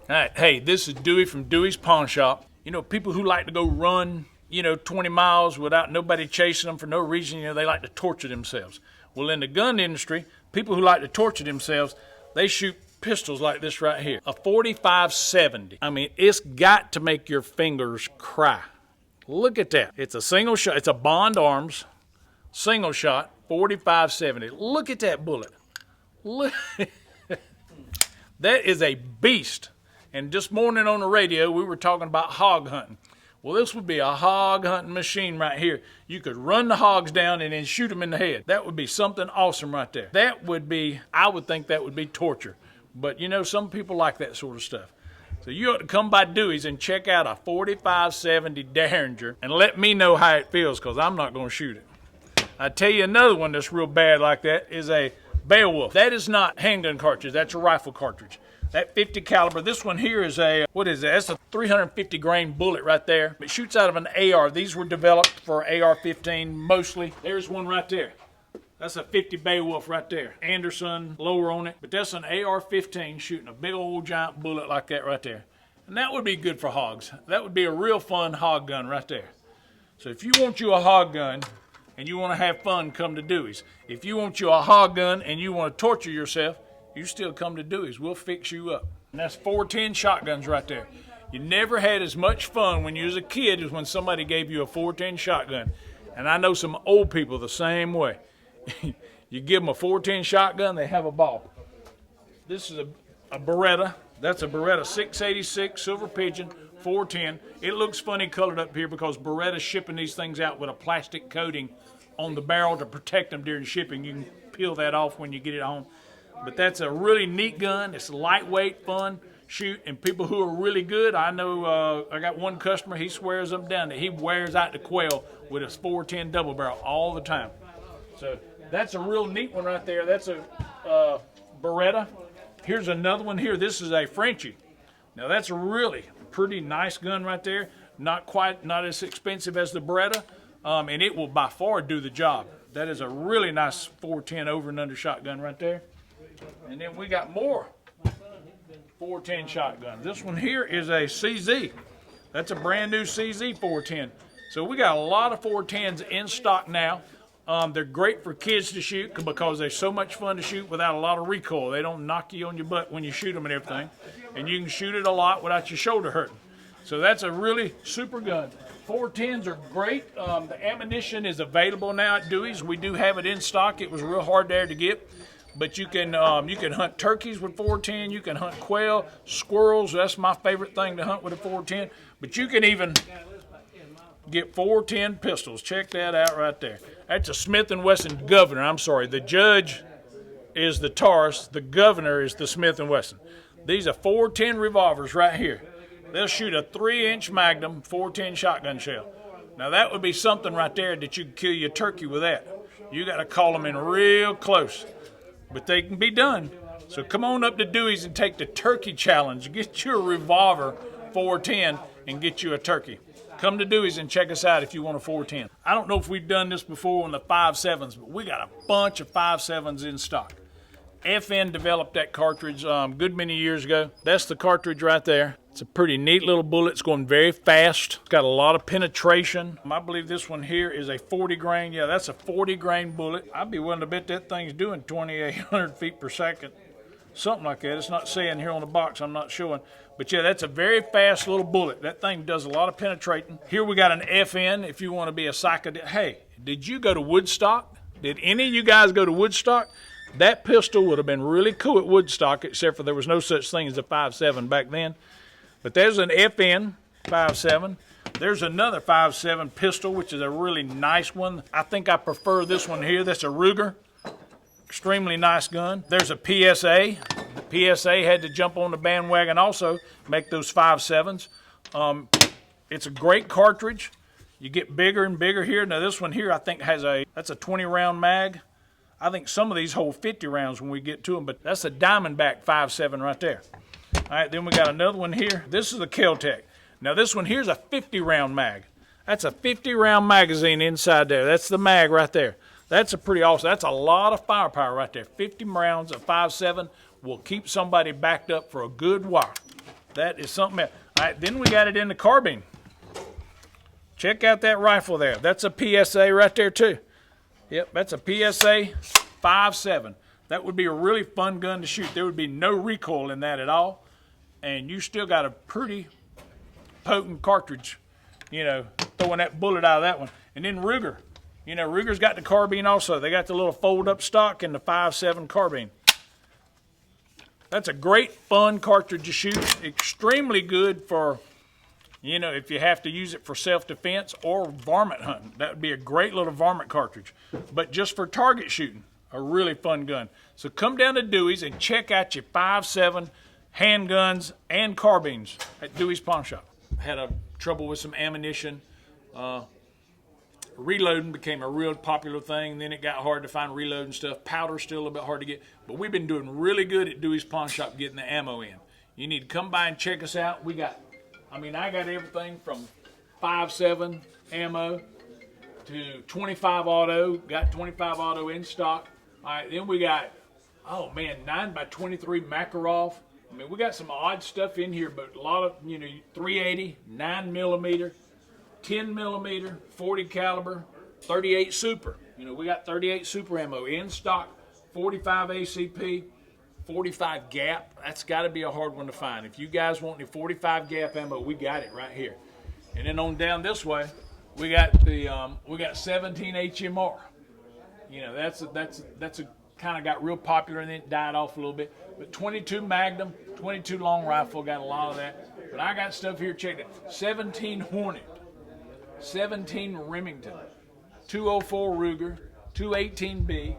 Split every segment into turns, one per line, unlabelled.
All right, hey, this is Dewey from Deweys Pawn Shop. You know, people who like to go run, 20 miles without nobody chasing them for no reason, they like to torture themselves. Well, in the gun industry, people who like to torture themselves, they shoot pistols like this right here. A 45-70. I mean, it's got to make your fingers cry. Look at that. It's a single shot. It's a Bond Arms single shot 45-70. Look at that bullet. Look. That is a beast. And this morning on the radio, we were talking about hog hunting. Well, this would be a hog hunting machine right here. You could run the hogs down and then shoot them in the head. That would be something awesome right there. That would be, I would think that would be torture. But some people like that sort of stuff. So you ought to come by Dewey's and check out a 45-70 Derringer and let me know how it feels, because I'm not going to shoot it. I tell you another one that's real bad like that is a Baewolf. That is not handgun cartridge. That's a rifle cartridge. That 50 caliber, this one here is a, what is that? That's a 350 grain bullet right there. It shoots out of an AR. These were developed for AR-15 mostly. There's one right there. That's a 50 Baewolf right there. Anderson lower on it. But that's an AR-15 shooting a big old giant bullet like that right there. And that would be good for hogs. That would be a real fun hog gun right there. So if you want you a hog gun and you want to have fun, come to Dewey's. If you want you a hog gun and you want to torture yourself, you still come to Dewey's. We'll fix you up. And that's 410 shotguns right there. You never had as much fun when you was a kid as when somebody gave you a 410 shotgun. And I know some old people the same way. You give them a 410 shotgun, they have a ball. This is a Beretta. That's a Beretta 686 Silver Pigeon 410. It looks funny colored up here because Beretta's shipping these things out with a plastic coating on the barrel to protect them during shipping. You can peel that off when you get it home. But that's a really neat gun. It's lightweight, fun, shoot, and people who are really good, I know I got one customer, he swears up and down that he wears out the quail with his 410 double barrel all the time. So that's a real neat one right there. That's a Beretta. Here's another one here. This is a Franchi. Now that's a really pretty nice gun right there. Not as expensive as the Beretta, and it will by far do the job. That is a really nice 410 over and under shotgun right there. And then we got more 410 shotguns. This one here is a CZ. That's a brand new CZ 410. So we got a lot of 410s in stock now. They're great for kids to shoot because they're so much fun to shoot without a lot of recoil. They don't knock you on your butt when you shoot them and everything. And you can shoot it a lot without your shoulder hurting. So that's a really super gun. 410s are great. The ammunition is available now at Dewey's. We do have it in stock. It was real hard there to get. But you can hunt turkeys with 410. You can hunt quail, squirrels. That's my favorite thing to hunt with a 410. But you can even get 410 pistols. Check that out right there. That's a Smith & Wesson Governor. I'm sorry. The Judge is the Taurus. The Governor is the Smith & Wesson. These are 410 revolvers right here. They'll shoot a 3-inch Magnum 410 shotgun shell. Now that would be something right there that you could kill your turkey with that. You got to call them in real close. But they can be done. So come on up to Dewey's and take the turkey challenge. Get you a revolver 410 and get you a turkey. Come to Dewey's and check us out if you want a 410. I don't know if we've done this before on the 5.7s, but we got a bunch of 5.7s in stock. FN developed that cartridge good many years ago. That's the cartridge right there. It's a pretty neat little bullet. It's going very fast. It's got a lot of penetration. I believe this one here is a 40 grain. Yeah, that's a 40 grain bullet. I'd be willing to bet that thing's doing 2,800 feet per second. Something like that. It's not saying here on the box. I'm not showing. But yeah, that's a very fast little bullet. That thing does a lot of penetrating. Here we got an FN if you want to be a psychedelic. Hey, did you go to Woodstock? Did any of you guys go to Woodstock? That pistol would have been really cool at Woodstock, except for there was no such thing as a 5.7 back then. But there's an FN 5.7. There's another 5.7 pistol, which is a really nice one. I think I prefer this one here. That's a Ruger. Extremely nice gun. There's a PSA. The PSA had to jump on the bandwagon also, make those 5.7s. It's a great cartridge. You get bigger and bigger here. Now this one here I think that's a 20 round mag. I think some of these hold 50 rounds when we get to them, but that's a Diamondback 5.7 right there. All right, then we got another one here. This is a Kel-Tec. Now this one here's a 50 round mag. That's a 50 round magazine inside there. That's the mag right there. That's a pretty awesome. That's a lot of firepower right there. 50 rounds of 5.7 will keep somebody backed up for a good while. That is something else. All right, then we got it in the carbine. Check out that rifle there. That's a PSA right there too. Yep, that's a PSA 5.7. That would be a really fun gun to shoot. There would be no recoil in that at all. And you still got a pretty potent cartridge, you know, throwing that bullet out of that one. And then Ruger. You know, Ruger's got the carbine also. They got the little fold-up stock and the 5.7 carbine. That's a great, fun cartridge to shoot. Extremely good for, you know, if you have to use it for self-defense or varmint hunting. That would be a great little varmint cartridge. But just for target shooting, a really fun gun. So come down to Deweys and check out your 5.7 handguns and carbines at Deweys Pawn Shop. Had a trouble with some ammunition. Reloading became a real popular thing. Then it got hard to find reloading stuff. Powder's still a little bit hard to get. But we've been doing really good at Deweys Pawn Shop getting the ammo in. You need to come by and check us out. We got, I got everything from 5.7 ammo to 25 auto. Got 25 auto in stock. All right, then we got, 9x23 Makarov. We got some odd stuff in here, but a lot of, 380, 9mm, 10mm, 40 caliber, 38 Super. We got 38 Super ammo in stock, 45 ACP, 45 Gap. That's got to be a hard one to find. If you guys want any 45 Gap ammo, we got it right here. And then on down this way, we got the 17 HMR. That's a kind of got real popular and then it died off a little bit. But 22 Magnum, 22 long rifle, got a lot of that. But I got stuff here, check it. 17 Hornet, 17 Remington, 204 Ruger, 218B,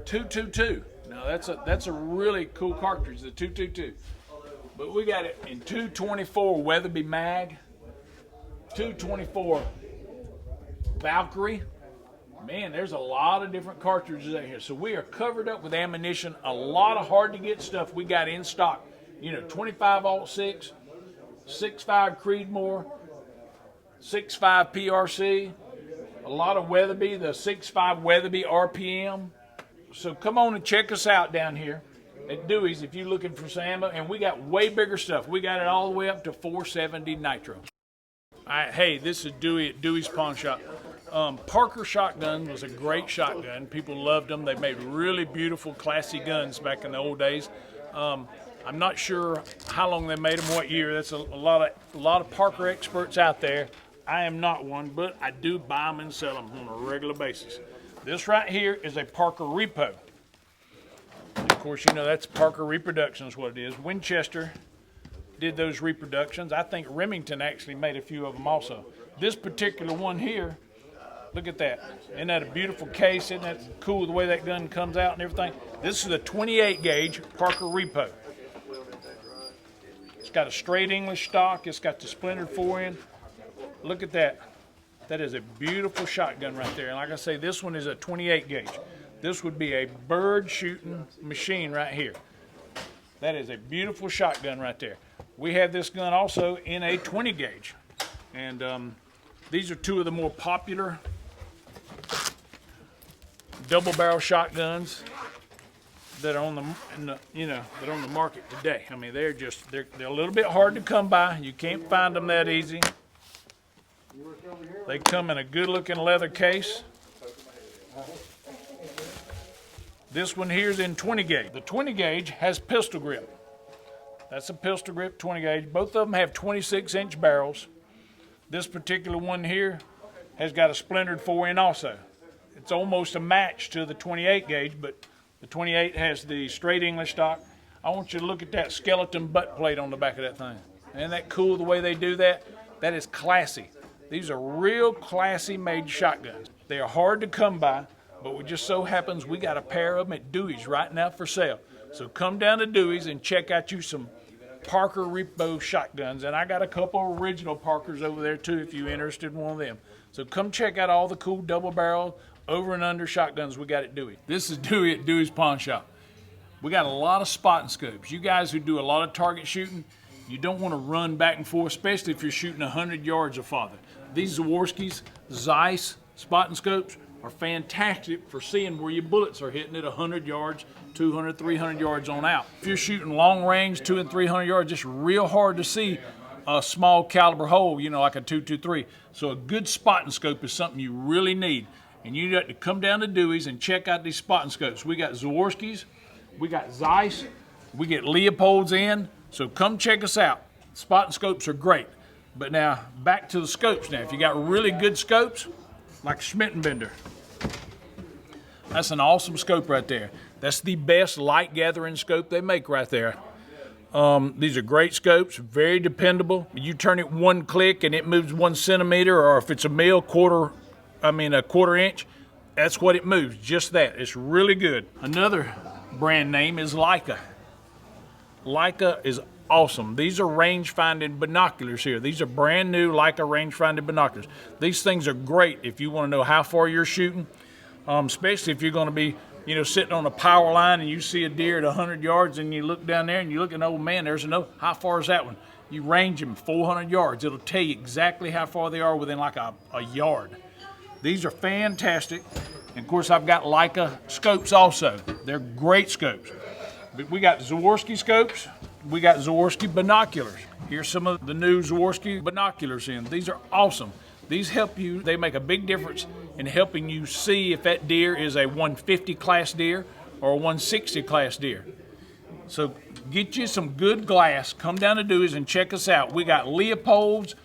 222. Now that's a really cool cartridge, the 222. But we got it in 224 Weatherby Mag, 224 Valkyrie. Man, there's a lot of different cartridges out here. So we are covered up with ammunition, a lot of hard to get stuff we got in stock. 25 Alt 6, 6.5 Creedmoor, 6.5 PRC, a lot of Weatherby, the 6.5 Weatherby RPM. So come on and check us out down here at Deweys if you're looking for some ammo. And we got way bigger stuff. We got it all the way up to 470 Nitro. All right, hey, this is Dewey at Deweys Pawn Shop. Parker shotgun was a great shotgun. People loved them. They made really beautiful, classy guns back in the old days. I'm not sure how long they made them, what year. That's a lot of Parker experts out there. I am not one, but I do buy them and sell them on a regular basis. This right here is a Parker Repo. Of course, that's Parker Reproduction is what it is. Winchester did those reproductions. I think Remington actually made a few of them also. This particular one here, look at that. Isn't that a beautiful case? Isn't that cool the way that gun comes out and everything? This is a 28 gauge Parker Repo. It's got a straight English stock. It's got the splintered fore-end. Look at that. That is a beautiful shotgun right there. And like I say, this one is a 28 gauge. This would be a bird shooting machine right here. That is a beautiful shotgun right there. We have this gun also in a 20 gauge. And these are two of the more popular double barrel shotguns that are on the market today. They're a little bit hard to come by. You can't find them that easy. They come in a good looking leather case. This one here is in 20 gauge. The 20 gauge has pistol grip. That's a pistol grip 20 gauge. Both of them have 26-inch barrels. This particular one here has got a splintered fore-end also. It's almost a match to the 28 gauge, but the 28 has the straight English stock. I want you to look at that skeleton butt plate on the back of that thing. Isn't that cool the way they do that? That is classy. These are real classy made shotguns. They are hard to come by, but it just so happens we got a pair of them at Deweys right now for sale. So come down to Deweys and check out you some Parker Repo shotguns. And I got a couple of original Parkers over there too if you're interested in one of them. So come check out all the cool double barrel over and under shotguns we got at Dewey. This is Dewey at Deweys Pawn Shop. We got a lot of spotting scopes. You guys who do a lot of target shooting, you don't want to run back and forth, especially if you're shooting 100 yards or farther. These Swarovski Zeiss spotting scopes are fantastic for seeing where your bullets are hitting at 100 yards, 200, 300 yards on out. If you're shooting long range, 200 and 300 yards, it's real hard to see a small caliber hole, you know, like a 223. So a good spotting scope is something you really need. And you got to come down to Deweys and check out these spotting scopes. We got Swarovskis, we got Zeiss, we get Leopolds in. So come check us out. Spotting scopes are great. But now, back to the scopes now. If you got really good scopes, like Schmidt Bender, that's an awesome scope right there. That's the best light gathering scope they make right there. These are great scopes, very dependable. You turn it one click and it moves 1 centimeter, or if it's a quarter inch, that's what it moves, just that. It's really good. Another brand name is Lika. Lika is awesome. These are range finding binoculars here. These are brand new Lika range finding binoculars. These things are great if you want to know how far you're shooting, especially if you're going to be, you know, sitting on a power line and you see a deer at 100 yards and you look down there and you look at, oh man, there's no, how far is that one? You range them 400 yards. It'll tell you exactly how far they are within like a yard. These are fantastic. And of course, I've got Lika scopes also. They're great scopes. But we got Swarovski scopes. We got Swarovski binoculars. Here's some of the new Swarovski binoculars in. These are awesome. These help you, they make a big difference in helping you see if that deer is a 150 class deer or a 160 class deer. So get you some good glass, come down to Deweys and check us out. We got Leopolds,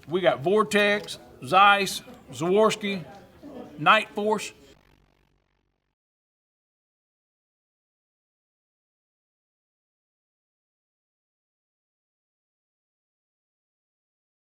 we got Vortex, Zeiss, Swarovski, Night Force.